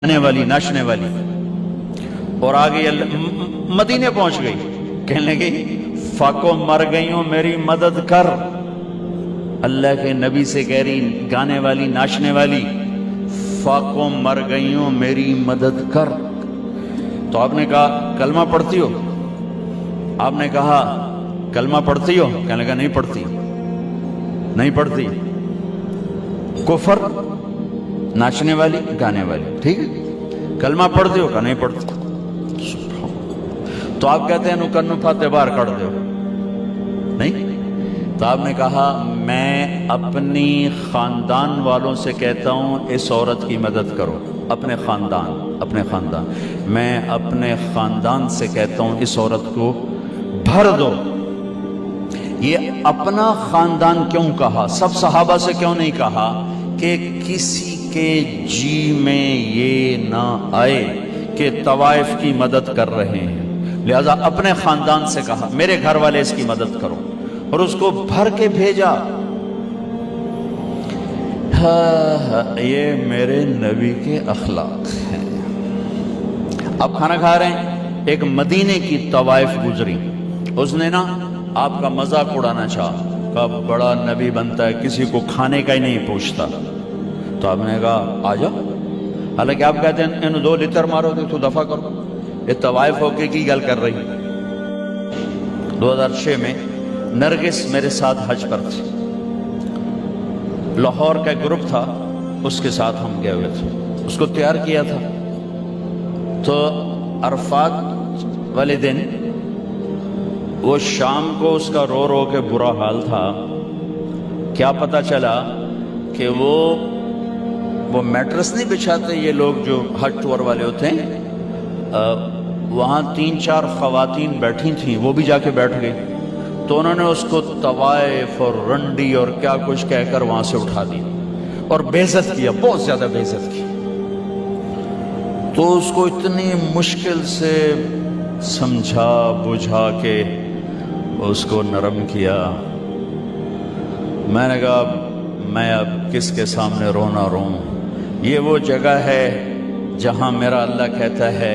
آنے والی ناچنے والی، اور آگے مدینے پہنچ گئی، کہنے لگی فاقو مر گئی ہوں میری مدد کر۔ اللہ کے نبی سے کہہ رہی گانے والی ناچنے والی، فاقو مر گئی ہوں میری مدد کر۔ تو آپ نے کہا کلمہ پڑھتی ہو؟ آپ نے کہا کلمہ پڑھتی ہو؟ کہنے لگا نہیں پڑھتی، نہیں پڑھتی۔ کفر، ناچنے والی گانے والی، ٹھیک ہے، کلمہ پڑھتی ہو؟ کہا نہیں پڑھتی۔ تو آپ کہتے ہیں نو پھاتے باہر کر دو، نہیں؟ تو آپ نے کہا میں اپنی خاندان والوں سے کہتا ہوں اس عورت کی مدد کرو، اپنے خاندان، میں اپنے خاندان سے کہتا ہوں اس عورت کو بھر دو۔ یہ اپنا خاندان کیوں کہا؟ سب صحابہ سے کیوں نہیں کہا کہ کسی کے جی میں یہ نہ آئے کہ طوائف کی مدد کر رہے ہیں، لہذا اپنے خاندان سے کہا میرے گھر والے اس کی مدد کرو، اور اس کو بھر کے بھیجا۔ یہ میرے نبی کے اخلاق ہیں۔ اب کھانا کھا رہے ہیں، ایک مدینے کی طوائف گزری، اس نے نا آپ کا مذاق اڑانا چاہا، کہا بڑا نبی بنتا ہے کسی کو کھانے کا ہی نہیں پوچھتا۔ تو آپ نے کہا آ جاؤ، حالانکہ آپ کہتے ہیں انہوں 2 لتر مارو گے تو دفع کرو، یہ طوائف ہو کے کی گل کر رہی۔ 2006 میں نرگس میرے ساتھ حج پر تھی، لاہور کا گروپ تھا، اس کے ساتھ ہم گئے ہوئے تھے، اس کو تیار کیا تھا۔ تو عرفات والے دن وہ شام کو اس کا رو رو کے برا حال تھا۔ کیا پتہ چلا کہ وہ میٹرس نہیں بچھاتے یہ لوگ جو حج ٹور والے ہوتے ہیں، وہاں 3-4 خواتین بیٹھی تھیں، وہ بھی جا کے بیٹھ گئی، تو انہوں نے اس کو طوائف اور رنڈی اور کیا کچھ کہہ کر وہاں سے اٹھا دیا اور بے عزت کیا، بہت زیادہ بے عزت کی۔ تو اس کو اتنی مشکل سے سمجھا بجھا کے اس کو نرم کیا۔ میں نے کہا میں اب کس کے سامنے رونا روں؟ یہ وہ جگہ ہے جہاں میرا اللہ کہتا ہے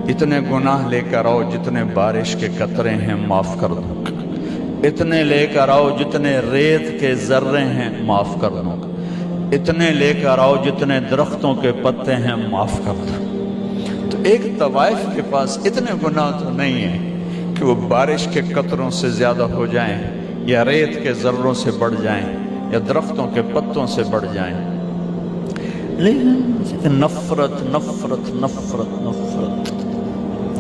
اتنے گناہ لے کر آؤ جتنے بارش کے قطرے ہیں معاف کر دوں گا، اتنے لے کر آؤ جتنے ریت کے ذرے ہیں معاف کر دوں گا، اتنے لے کر آؤ جتنے درختوں کے پتے ہیں معاف کر دوں۔ تو ایک طوائف کے پاس اتنے گناہ تو نہیں ہیں کہ وہ بارش کے قطروں سے زیادہ ہو جائیں، یا ریت کے ذروں سے بڑھ جائیں، یا درختوں کے پتوں سے بڑھ جائیں، لیکن نفرت نفرت نفرت نفرت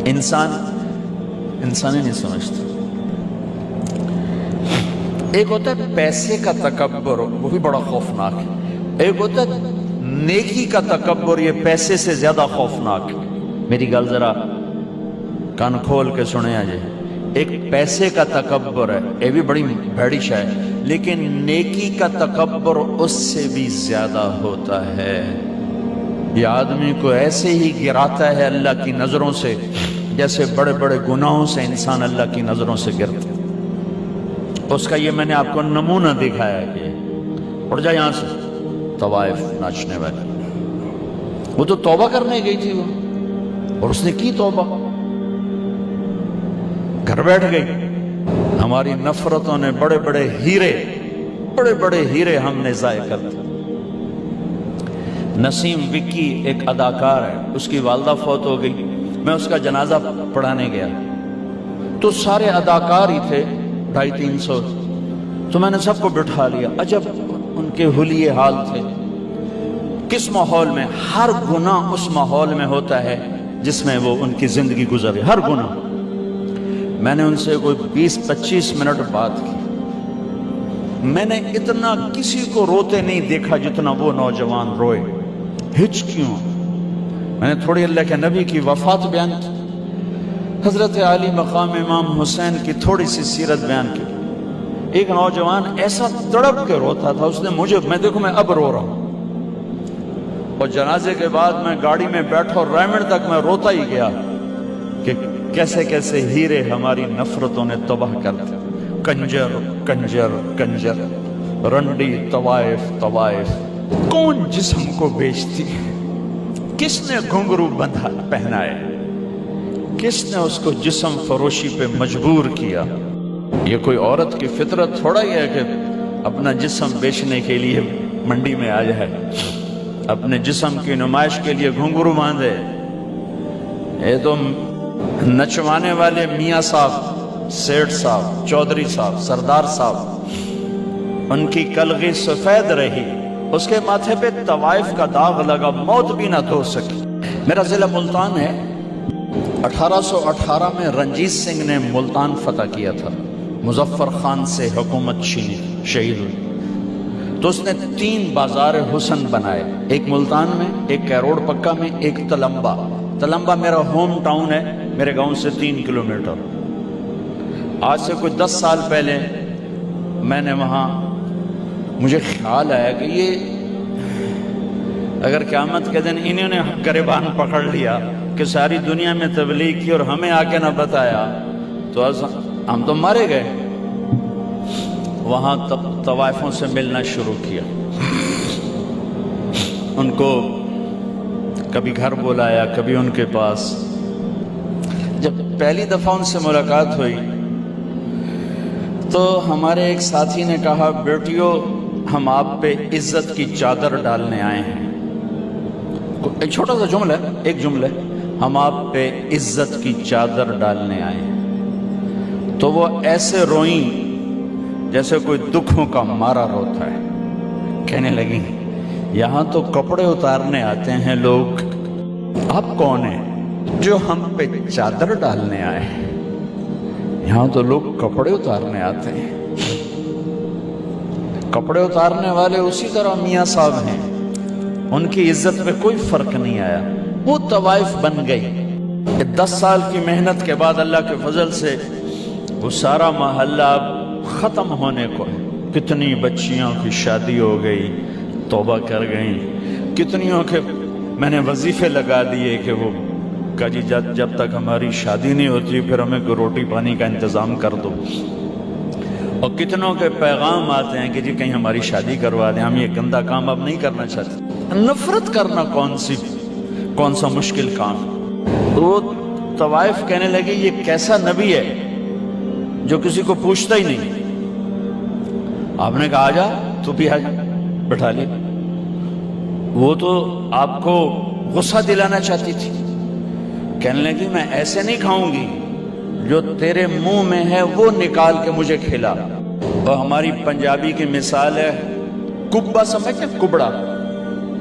انسان ہی نہیں سمجھتا۔ ایک ہوتا ہے پیسے کا تکبر، وہ بھی بڑا خوفناک ہے۔ ایک ہوتا ہے نیکی کا تکبر، یہ پیسے سے زیادہ خوفناک ہے۔ میری گل ذرا کان کھول کے سنیں آجے۔ ایک پیسے کا تکبر ہے، یہ بھی بڑی بھیڑی شے ہے، لیکن نیکی کا تکبر اس سے بھی زیادہ ہوتا ہے۔ یہ آدمی کو ایسے ہی گراتا ہے اللہ کی نظروں سے جیسے بڑے بڑے گناہوں سے انسان اللہ کی نظروں سے گرتا ہے۔ اس کا یہ میں نے آپ کو نمونہ دکھایا کہ اٹھ جا یہاں سے، طوائف ناچنے والی، وہ تو توبہ کرنے گئی تھی وہ، اور اس نے کی توبہ، گھر بیٹھ گئی۔ ہماری نفرتوں نے بڑے بڑے ہیرے ہم نے ضائع کر دیے۔ نسیم وکی ایک اداکار ہے، اس کی والدہ فوت ہو گئی، میں اس کا جنازہ پڑھانے گیا تو سارے اداکار ہی تھے، 250-300، تو میں نے سب کو بٹھا لیا۔ عجب ان کے حلیے حال تھے، کس ماحول میں، ہر گناہ اس ماحول میں ہوتا ہے جس میں وہ ان کی زندگی گزرے، ہر گناہ۔ میں نے ان سے کوئی 20-25 منٹ بات کی، میں نے اتنا کسی کو روتے نہیں دیکھا جتنا وہ نوجوان روئے۔ ہچ کیوں؟ میں نے تھوڑی اللہ کے نبی کی وفات بیان کی، حضرت علی مقام امام حسین کی تھوڑی سی سیرت بیان کی۔ ایک نوجوان ایسا تڑپ کے روتا تھا، اس نے میں دیکھو میں اب رو رہا ہوں، اور جنازے کے بعد میں گاڑی میں بیٹھا اور ریمنڈ تک میں روتا ہی گیا کہ کیسے کیسے ہیرے ہماری نفرتوں نے تباہ کر دیا۔ کنجر کنجر کنجر، رنڈی طوائف طوائف، کون جسم کو بیچتی ہے؟ کس نے گھنگرو بندھا پہنائے؟ کس نے اس کو جسم فروشی پہ مجبور کیا؟ یہ کوئی عورت کی فطرت تھوڑا ہی ہے کہ اپنا جسم بیچنے کے لیے منڈی میں آ جائے، اپنے جسم کی نمائش کے لیے گھنگرو باندھے۔ یہ تو نچوانے والے میاں صاحب، سیٹھ صاحب، چودھری صاحب، سردار صاحب، ان کی کلغی سفید رہی، اس کے ماتھے پہ طوائف کا داغ لگا، موت بھی نہ دھو سکی۔ میرا ضلع ملتان ہے، 1818 میں رنجیت سنگھ نے ملتان فتح کیا تھا، مظفر خان سے حکومت چھینی، شہید ہوئی، تو اس نے 3 بازار حسن بنائے، ایک ملتان میں، ایک کیروڑ پکا میں، ایک تلمبا۔ تلمبا میرا ہوم ٹاؤن ہے، میرے گاؤں سے 3 کلومیٹر۔ آج سے کوئی 10 سال پہلے میں نے وہاں، مجھے خیال آیا کہ یہ اگر قیامت کے دن انہوں نے گریبان پکڑ لیا کہ ساری دنیا میں تبلیغ کی اور ہمیں آ کے نہ بتایا تو ہم تو مارے گئے۔ وہاں طوائفوں سے ملنا شروع کیا، ان کو کبھی گھر بلایا، کبھی ان کے پاس۔ جب پہلی دفعہ ان سے ملاقات ہوئی تو ہمارے ایک ساتھی نے کہا، بیٹیو ہم آپ پہ عزت کی چادر ڈالنے آئے ہیں۔ ایک چھوٹا سا جملہ ہے، ایک جملہ ہے، ہم آپ پہ عزت کی چادر ڈالنے آئے ہیں۔ تو وہ ایسے روئیں جیسے کوئی دکھوں کا مارا روتا ہے، کہنے لگی یہاں تو کپڑے اتارنے آتے ہیں لوگ، آپ کون ہیں جو ہم پہ چادر ڈالنے آئے ہیں؟ یہاں تو لوگ کپڑے اتارنے آتے ہیں۔ کپڑے اتارنے والے اسی طرح میاں صاحب ہیں، ان کی عزت پہ کوئی فرق نہیں آیا، وہ طوائف بن گئی۔ 10 سال کی محنت کے بعد اللہ کے فضل سے وہ سارا محلہ ختم ہونے کو ہے۔ کتنی بچیوں کی شادی ہو گئی، توبہ کر گئیں، کتنیوں کے میں نے وظیفے لگا دیے کہ وہ کہا جی جب تک ہماری شادی نہیں ہوتی پھر ہمیں روٹی پانی کا انتظام کر دو، اور کتنوں کے پیغام آتے ہیں کہ جی کہیں ہماری شادی کروا دیں، ہم یہ گندا کام اب نہیں کرنا چاہتے۔ نفرت کرنا کون سا مشکل کام؟ وہ طوائف کہنے لگے یہ کیسا نبی ہے جو کسی کو پوچھتا ہی نہیں؟ آپ نے کہا آجا، تو بھی آجا، بٹھا لی۔ وہ تو آپ کو غصہ دلانا چاہتی تھی، کہنے لگی میں ایسے نہیں کھاؤں گی، جو تیرے منہ میں ہے وہ نکال کے مجھے کھلا۔ اور ہماری پنجابی کی مثال ہے، کبا سمجھتے ہیں؟ کبڑا،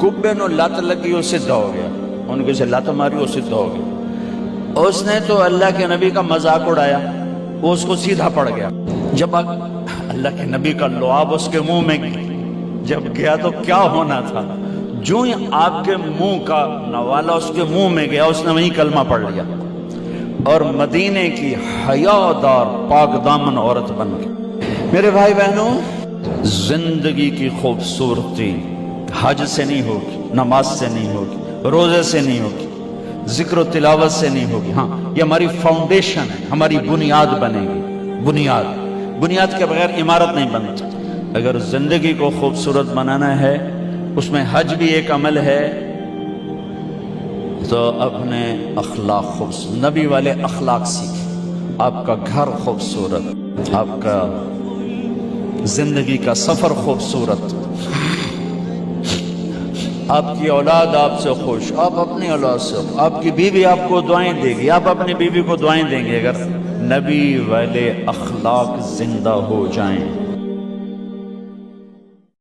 کبے نو لت لگی وہ سدھا ہو گیا، ان کو سے لت ماری وہ سدھا ہو گیا۔ اس نے تو اللہ کے نبی کا مذاق اڑایا، وہ اس کو سیدھا پڑ گیا۔ جب اللہ کے نبی کا لعاب اس کے منہ میں جب گیا تو کیا ہونا تھا؟ جو ہی آپ کے منہ کا نوالا اس کے منہ میں گیا، اس نے وہیں کلمہ پڑھ لیا اور مدینے کی حیادار پاک دامن عورت بن گئی۔ میرے بھائی بہنوں، زندگی کی خوبصورتی حج سے نہیں ہوگی، نماز سے نہیں ہوگی، روزے سے نہیں ہوگی، ذکر و تلاوت سے نہیں ہوگی۔ ہاں، یہ ہماری فاؤنڈیشن ہے، ہماری بنیاد بنے گی۔ بنیاد کے بغیر عمارت نہیں بنتی۔ اگر زندگی کو خوبصورت بنانا ہے، اس میں حج بھی ایک عمل ہے، تو اپنے اخلاق خوبصورت، نبی والے اخلاق سیکھیں۔ آپ کا گھر خوبصورت، آپ کا زندگی کا سفر خوبصورت، آپ کی اولاد آپ سے خوش، آپ اپنی اولاد سے، آپ کی بیوی آپ کو دعائیں دے گی، آپ اپنی بیوی کو دعائیں دیں گے، اگر نبی والے اخلاق زندہ ہو جائیں۔